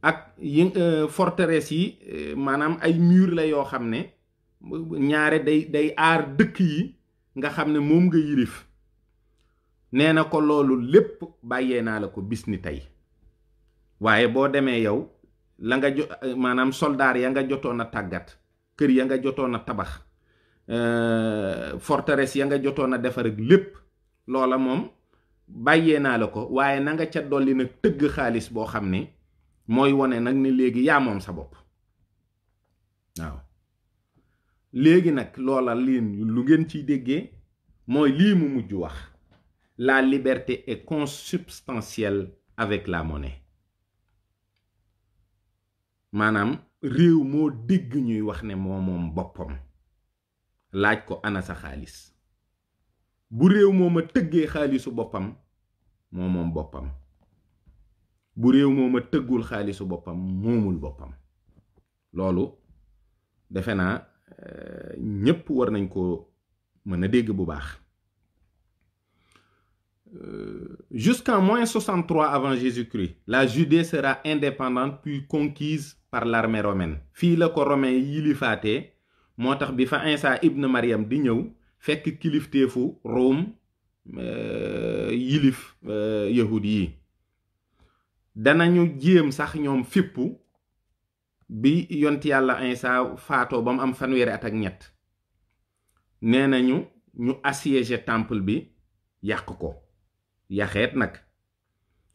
ak yi forteresse yi, maanaam ay mur la yoo xam ne ñaare day aar dëkk yi nga xam ne moom nga yilif. Nee na ko loolu lépp bàyyee naa la ko bis ni tey, waaye boo demee yow la nga maanaam soldaar ya nga jotoon a tàggat, kër ya nga jotoon a tabax, forteresse ya nga jotoon a defar ak lépp, loola moom bàyyee naa la ko, waaye na nga ca dolli nag tëgg xaalis boo xam ne mooy wone nag ni léegi yaa moom sa bopp. waaw léegi nag loola liin lu ngeen ciy déggee mooy lii mu mujj wax: la liberté est consubstantielle avec la monnaie. maanaam réew moo dégg ñuy wax ne moo moom boppam, laaj ko ana sa xaalis. bu réew moo ma tëggee xaalisu boppam moo moom boppam, bu réew moo ma tëggul xaalisu boppam moomul boppam. loolu defe naa ñépp war nañ ko mën a dégg bu baax. Jusqu'en moins 63 avant Jésus-Christ, la Judée sera indépendante puis conquise par l'armée romaine. Fii la ko romain yilifaatee, moo tax bi fa Isa ibn Maryam di ñëw fekk kilifteefu Rome yilif yahud yi. danañu jéem sax ñoom fippu bi yont yàlla Isa faatoo ba mu am 1 at ak ñett. nee nañu ñu assiéger temple bi, yàq ko yaxeet nag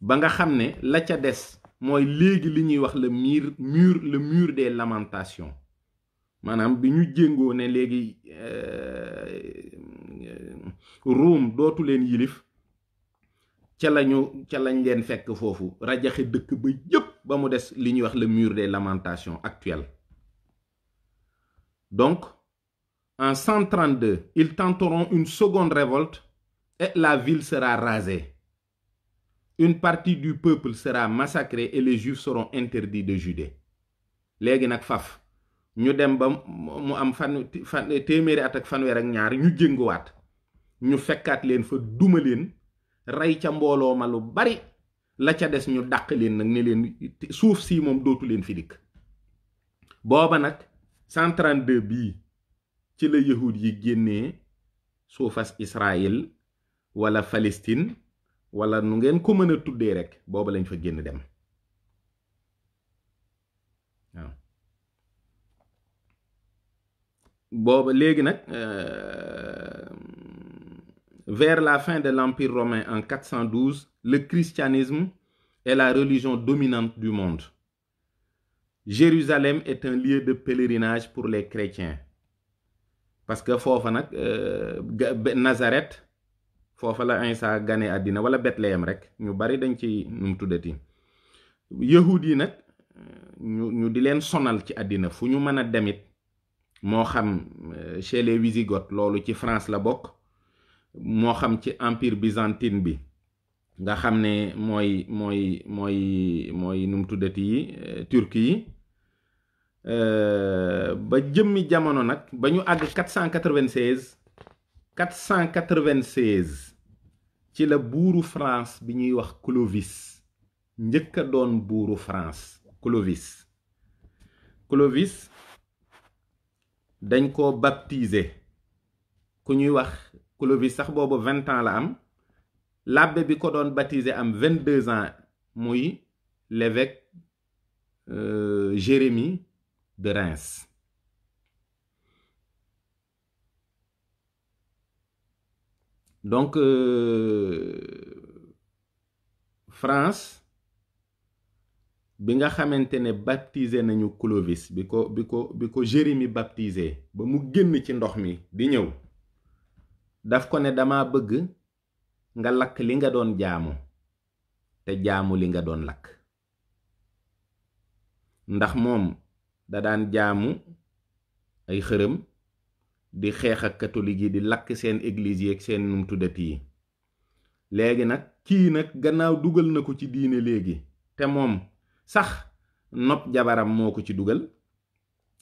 ba nga xam ne la ca des mooy léegi li ñuy wax le mur des lamentations. maanaam bi ñu jéngoo ne léegi Rome dootu leen yilif, ca lañ leen fekk foofu rajaxe dëkk ba yépp ba mu des li ñuy wax le mur des lamentations actuel. Donc en 132, ils tenteront une seconde révolte et la ville sera rasée. Une partie du peuple sera massacrée et les Juifs seront interdits de Judée. léegi nag faf ñu dem ba mu am téeméeri at ak fanweer ak ñaar ñu jënguwaat, ñu fekkaat leen fa, duma leen, rey ca mbooloo ma lu bari, la ca des ñu dàq leen nag ne leen suuf si moom dootu leen fi dikk. booba nag 132 bii ci la yahud yi génnee suufas Israël wala Palestine wala nu ngeen ko mën a tuddee rek, booba lañ fa génn dem. waaw booba léegi nag vers la fin de l'Empire romain en 412, le christianisme est la religion dominante du monde. Jérusalem est un lieu de pèlerinage pour les chrétiens. Parce que foofa nag Nazareth foofa la Isa gane àddina, wala Bethléem rek, ñu bari dañ ci nu mu tuddati. yahud yi nag ñu di leen sonal ci àddina fu ñu mën a demit, moo xam chez les Wisigoths, loolu ci France la bokk, moo xam ci empire byzantine bi nga xam ne mooy nu mu tuddati yi Turquie yi, ba jëmmi jamono nag ba ñu àgg 496 ci la buuru France bi ñuy wax Clovis njëkk a doon buuru France. Clovis dañ ko baptiser, ku ñuy wax Clovis sax boobu 20 ans la am, l'abbé bi ko doon baptisé am 22 ans muy l'évêque Jérémie de Reims. Donc France bi nga xamantene baptisé nañu Clovis bi ko Jérémie baptisé ba mu génn ci ndox mi di ñëw daf ko ne dama bëgg nga lakk li nga doon jaamu te jaamu li nga doon lakk ndax moom da daan jaamu ay xërëm di xeex ak catholique yi di lakk seen église yi ak seen num tuddati yi léegi nag kii nag gannaaw dugal na ko ci diine léegi te moom sax nopp jabaram moo ko ci dugal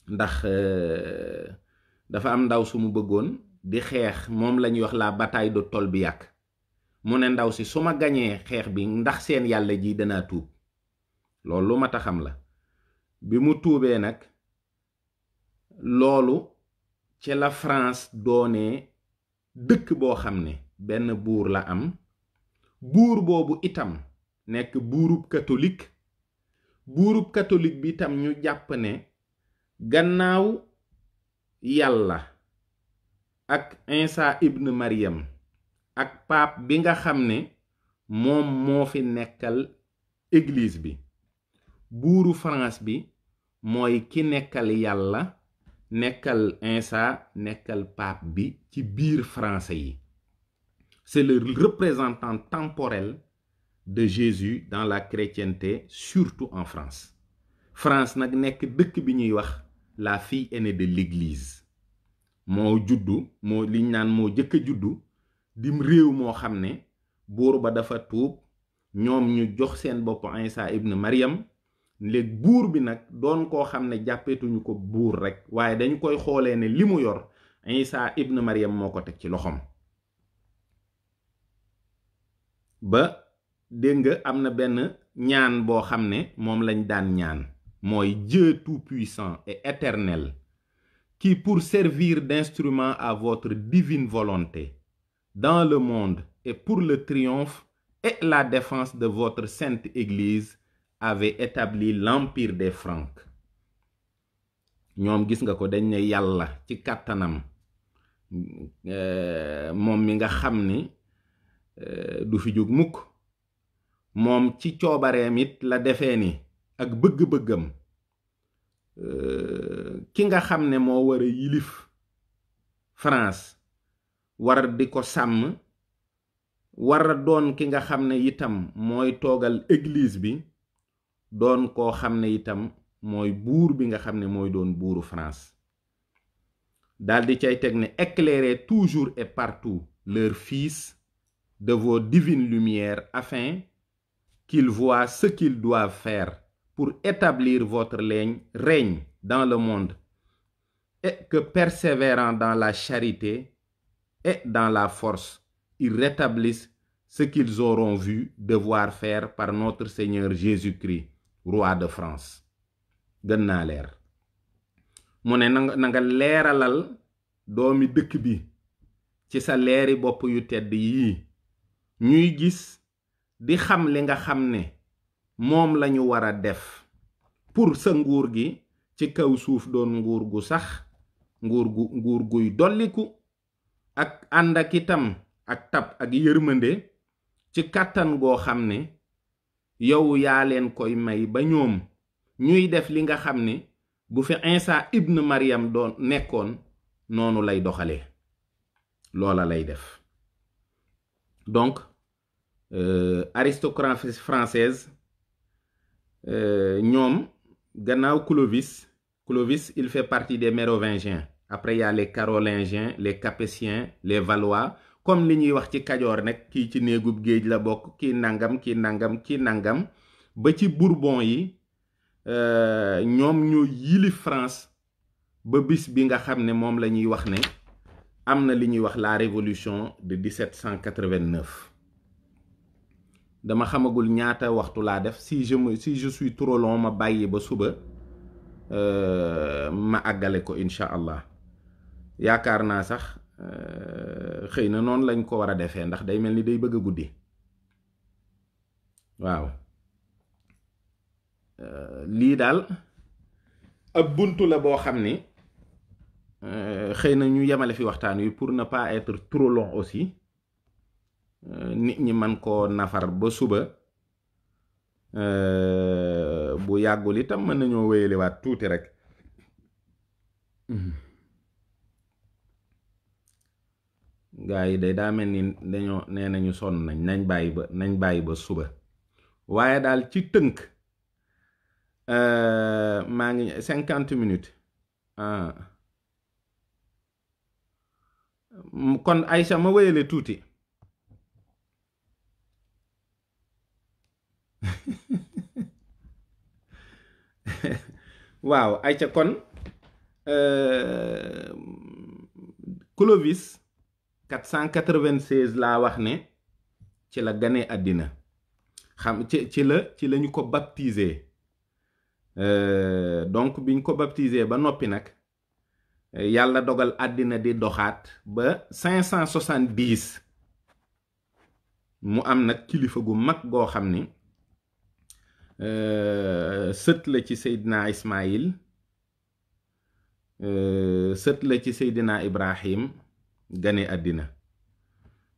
ndax dafa am ndaw su mu bëggoon di xeex moom lañuy wax la bataille de Tolbiac mu ne ndaw si su ma gañee xeex bi ndax seen yàlla ji danaa tuub loolu lu ma ta xam la bi mu tuubee nag loolu ci la France doonee dëkk boo xam ne benn buur la am buur boobu itam nekk buurub catholique bi itam ñu jàpp ne gannaaw yàlla ak Isa ibn Maryam ak pape bi nga xam ne moom moo fi nekkal église bi buuru France bi mooy ki nekkal yàlla nekkal Isa nekkal pape bi ci biir français yi. C'est le représentant temporel de Jésus dans la chrétienté, surtout en France. France nag nekk dëkk bi ñuy wax la fille aînée de l'église moo juddu moo liñ naan moo jëkk a juddu dim réew moo xam ne buur ba dafa tuub ñoom ñu jox seen bopp Isa ibn Maryam léegi buur bi nag doon koo xam ne jàppeetuñu ko buur rek waaye dañu koy xoolee ne li mu yor Isa ibn Maryam moo ko teg ci loxom ba dégg nga am na benn ñaan boo xam ne moom lañ daan ñaan mooy Dieu tout-puissant et éternel qui pour servir d'instrument à votre divine volonté dans le monde et pour le triomphe et la défense de votre sainte église avait établi l'empire des Francs. ñoom gis nga ko dañ ne yàlla ci kàttanam moom mi nga xam ni du fi jóg mukk moom ci coobareem it la defee ni ak bëgg-bëggam ki nga xam ne moo war a yilif France war di ko sàmm war a doon ki nga xam ne itam mooy toogal église bi doon koo xam ne itam mooy buur bi nga xam ne mooy doon buuru France daldi cay teg ne éclairez toujours et partout leurs fils de vos divines lumières afin qu'ils voient ce qu'ils doivent faire pour établir votre règne dans le monde et que persévérant dans la charité et dans la force, ils rétablissent ce qu'ils auront vu devoir faire par notre Seigneur Jésus-Christ, roi de France. Gën naa leer mu ne na nga leeralal doomi dëkk bi ci sa leeri bopp yu tedd yii ñuy gis di xam li nga xam ne moom lañu war a def pour sa nguur gi ci kaw suuf doon nguur gu sax nguur guy dolliku ak ànd ak itam ak tab ak yërmande ci kàttan goo xam ne yow yaa leen koy may ba ñoom ñuy def li nga xam ne bu fi Isa ibn Maryam doon nekkoon noonu lay doxalee loola lay def donc aristocratie française ñoom gannaaw Clovis il fait partie des Mérovingiens après il y a les Carolingiens les Capétiens les Valois comme li ñuy wax ci Kajoor nekk kii ci néegub géej la bokk kii nangam ba ci Bourbon yi ñoom ñoo yilif France ba bis bi nga xam ne moom la ñuy wax ne am na li ñuy wax la révolution de 1789 dama xamagul ñaata waxtu laa def si je suis trop long ma bàyyi ba suba ma àggale ko incha allah yaakaar naa sax xëy na noonu lañ ko war a defee ndax day mel ni day bëgg a guddi waaw lii daal ab buntu la boo xam ni xëy na ñu yemale fi waxtaan wi pour ne pas être trop long aussi nit ñi man koo nafar ba suba bu yàggul itam mën nañoo wéyalewaat tuuti rek gaa yi de daa mel ni dañoo nee nañu sonn nañ bàyyi ba suba waaye daal ci tënk maa ngi 50 minutes kon Aïcha ma wéyale tuuti waaw Aïcha kon Clovis 496 laa wax ne ci la gane àddina xam ci lañu ko baptisé donc biñ ko baptisé ba noppi nag yàlla dogal àddina di doxaat ba 570 mu am nag kilifa gu mag goo xam ni sët la ci Seydina Ismaïl sët la ci Seydina Ibrahim gane àddina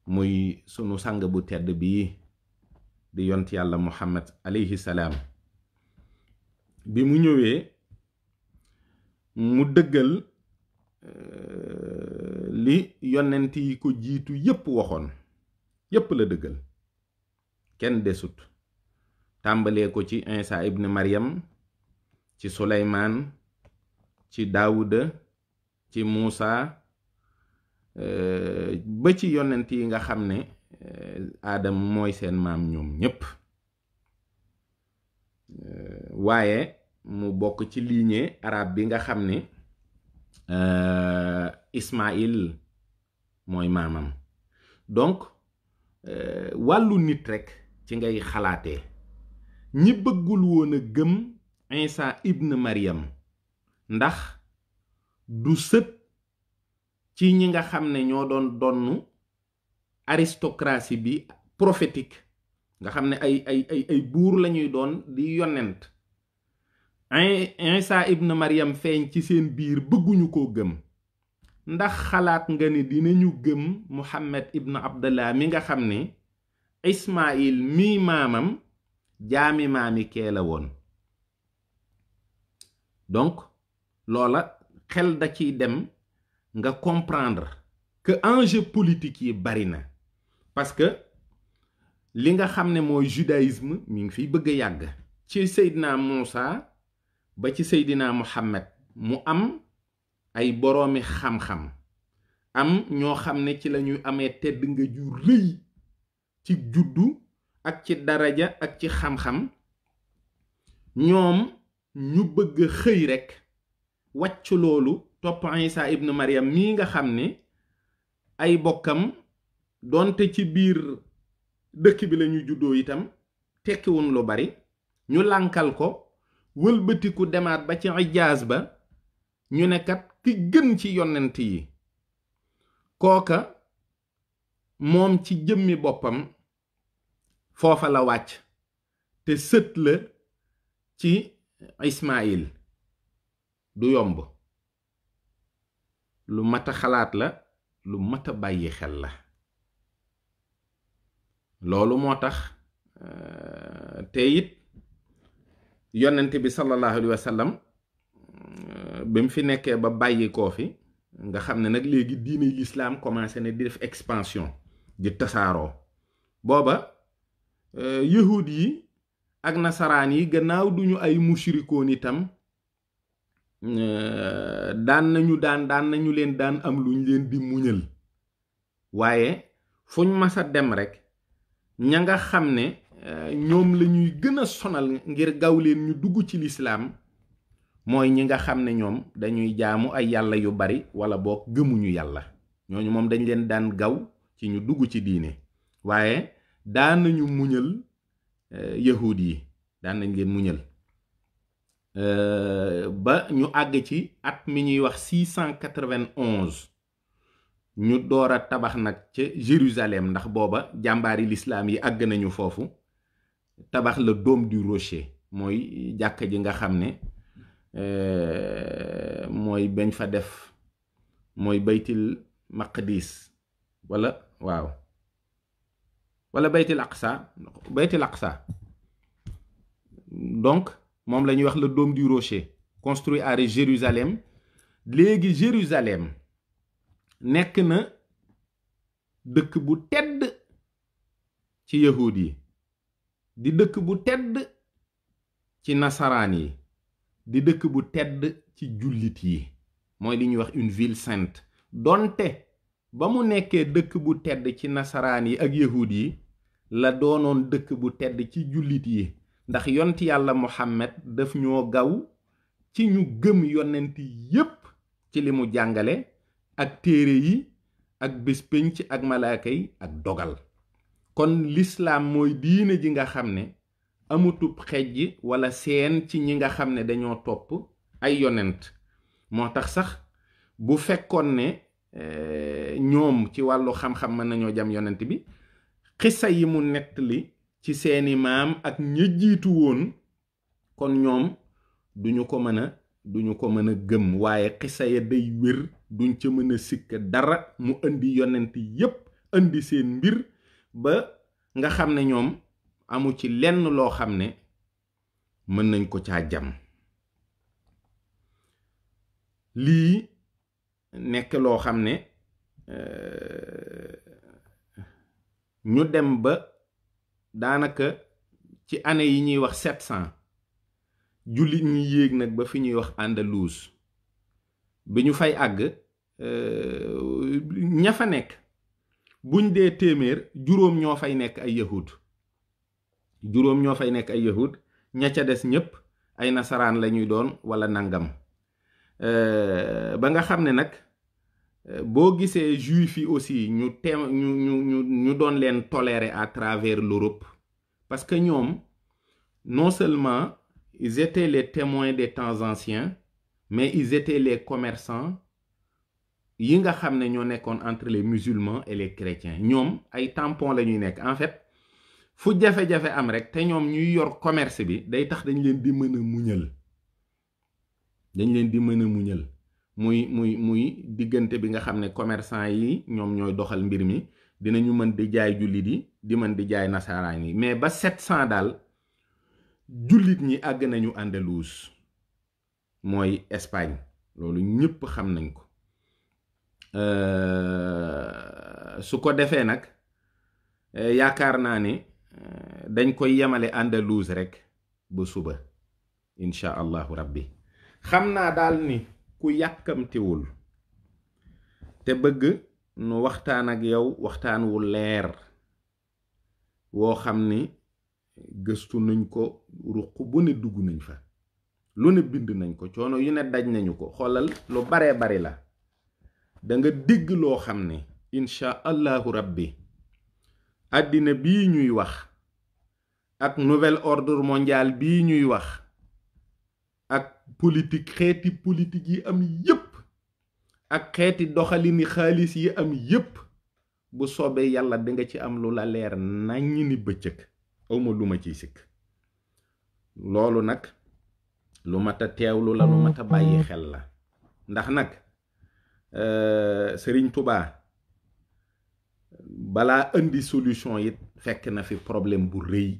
muy sunu sang bu tedd bii di yont yàlla Muhammad alayhi salaam bi mu ñëwee mu dëggal li yonent yi ko jiitu yépp waxoon yépp la dëggal kenn desut tàmbalee ko ci Isa ibn Maryam ci Suleymaan ci Daawuda ci Muusa ba ci yonent yi nga xam ne Aadam mooy seen maam ñoom ñépp waaye mu bokk ci lignée arabe bi nga xam ne Ismaïl mooy maamam donc wàllu nit rekk ci ngay xalaatee ñi bëggul woon a gëm Isa ibn Maryam ndax du sët ci ñi nga xam ne ñoo doon donnu aristocratie bi prophétique nga xam ne ay buur lañuy doon di yonent Isa ibn Maryam feeñ ci seen biir bëgguñu koo gëm ndax xalaat nga ni dinañu gëm Muhammad ibn Abdallah mi nga xam ne Ismaïl mii maamam jaami maami kee la woon donc loola xel da ciy dem nga comprendre que enjeu politique yi bari na parce que li nga xam ne mooy judaïsme mi ngi fiy bëgg a yàgg ci Seydina Muusa ba ci Seydina Muhammad mu am ay boroomi xam-xam am ñoo xam ne ci lañuy amee tedd nga ju rëy ci juddu ak ci daraja ak ci xam-xam ñoom ñu bëgg xëy rekk wàcc loolu topp Isa ibn Maryam mii nga xam ne ay bokkam doonte ci biir dëkk bi lañu juddoo itam tekkiwun lu bari ñu lànkal ko wëlbatiku demaat ba ci Ijaaz ba ñu ne kat ki gën ci yonent yi kooka moom ci jëmmi boppam foofa la wàcc te sët la ci Ismaïl du yomb lu mat a xalaat la lu mat a bàyyi xel la loolu moo tax te it yonent bi sallallahu alayhi wa sallam bi mu fi nekkee ba bàyyi koo fi nga xam ne nag léegi diine l'islam commencé ne di def expansion di tasaaroo booba yahud yi ak nasaraan yi gannaaw duñu ay mushrikoon itam daan nañu leen daan am luñ leen di muñal waaye fuñ masa dem rekk ña nga xam ne ñoom lañuy gën a sonal ngir gaaw leen ñu dugg ci lislaam mooy ñi nga xam ne ñoom dañuy jaamu ay yàlla yu bari wala boog gëmuñu yàlla ñooñu moom dañ leen daan gaw ci ñu dugg ci diine waaye daan nañu muñal yahud yi daan nañ leen muñal ba ñu àgg ci at mi ñuy wax 691 ñu door a tabax nag ca Jérusalem ndax booba jàmbaari lislaam yi àgg nañu foofu tabax le dôme du rocher mooy jàkka ji nga xam ne mooy bañ fa def mooy baytil maqdis wala waaw wala baytil aqsa donc moom la ñuy wax le dôme du rocher construit à Jérusalem. léegi Jérusalem nekk na dëkk bu tedd ci yahuud yi di dëkk bu tedd ci nasaraan yi di dëkk bu tedd ci jullit yi mooy li ñuy wax une ville sainte donte ba mu nekkee dëkk bu tedd ci nasaraan yi ak yahuud yi la doonoon dëkk bu tedd ci jullit yi ndax yonent yàlla Muhammad daf ñoo gaw ci ñu gëm yonent yépp ci li mu jàngale ak téere yi ak bés pénc ak malaaka yi ak dogal kon lislaam mooy diine ji nga xam ne amutub xejj wala seen ci ñi nga xam ne dañoo topp ay yonent moo tax sax bu fekkoon ne ñoom ci wàllu xam-xam mën nañoo jam yonent bi xissa yi mu nettali ci seeni maam ak ña jiitu woon kon ñoom duñu ko mën a gëm waaye xissa ya day wér duñ ca mën a sikk dara mu indi yonent yépp indi seen mbir ba nga xam ne ñoom amu ci lenn loo xam ne mën nañ ko caa jam. lii nekk loo xam ne ñu dem ba daanaka ci année yi ñuy wax 700 jullit ñi yéeg nag ba fi ñuy wax Andalous bi ñu fay àgg ña fa nekk buñ dee téeméer juróom ñoo fay nekk ay yahud ña ca des ñépp ay nasaraan lañuy doon wala nangam ba nga xam ne nag boo gisee juif yi aussi ñu doon leen tolérer à travers l'Europe parce que ñoom non seulement ils étaient les témoins des temps anciens mais ils étaient les commerçants yi nga xam ne ñoo nekkoon entre les musulmans et les chrétiens ñoom ay tampon la ñuy nekk en fait fu jafe-jafe am rek te ñoom ñuy yor commerce bi day tax dañ leen di mën a muñal muy diggante bi nga xam ne commerçant yi ñoom ñooy doxal mbir mi dinañu mën di jaay jullit yi di mën di jaay nasaraan yi mais ba 700 daal jullit ñi àgg nañu Andalous mooy Espagne loolu ñépp xam nañ ko su ko defee nag yaakaar naa ne dañ koy yemale Andalous rek ba suba incha allahu rabbi xam naa daal ni ku yàkkamtiwul te bëgg nu waxtaan ak yow waxtaan wu leer woo xam ni gëstu nañ ko ruq bu ne dugg nañ fa lu ne bind nañ ko coono yu ne daj nañu ko xoolal lu baree bari la da nga dégg loo xam ne incha allahu rabbi àddina bii ñuy wax ak nouvel ordre mondial bii ñuy wax ak politique xeeti politique yi am yépp ak xeeti doxalini xaalis yi am yépp bu soobee yàlla danga ci am lu la leer naññ ni bëccëg awma lu ma ciy sikk loolu nag lu mat a teewlu la lu mat a bàyyi xel la ndax nag Sëriñ Tuubaa balaa indi solution it fekk na fi problème bu rëy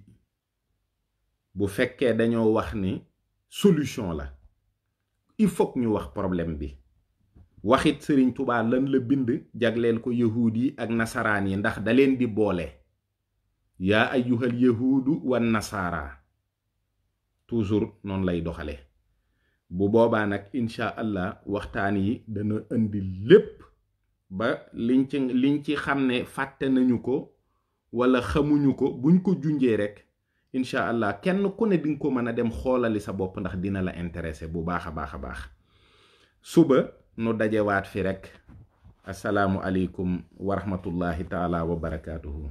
bu fekkee dañoo wax ni solution la il faut ñu wax problème bi waxit Sëriñ Tuubaa lan la bind jagleel ko yahuud yi ak nasaraan yi ndax da leen di boole yaa ayyuhal yahuudu wan nasaara toujours noonu lay doxale bu boobaa nag incha allah waxtaan yi dana indi lépp ba liñ ci xam ne fàtte nañu ko wala xamuñu ko buñ ko junjee rek incha allah kenn ku ne dinga ko mën a dem xoolali sa bopp ndax dina la intéressé bu baax a baax suba nu dajewaat fi rek asalaamu aleykum wa rahmatullahi taala wa barakaatuhu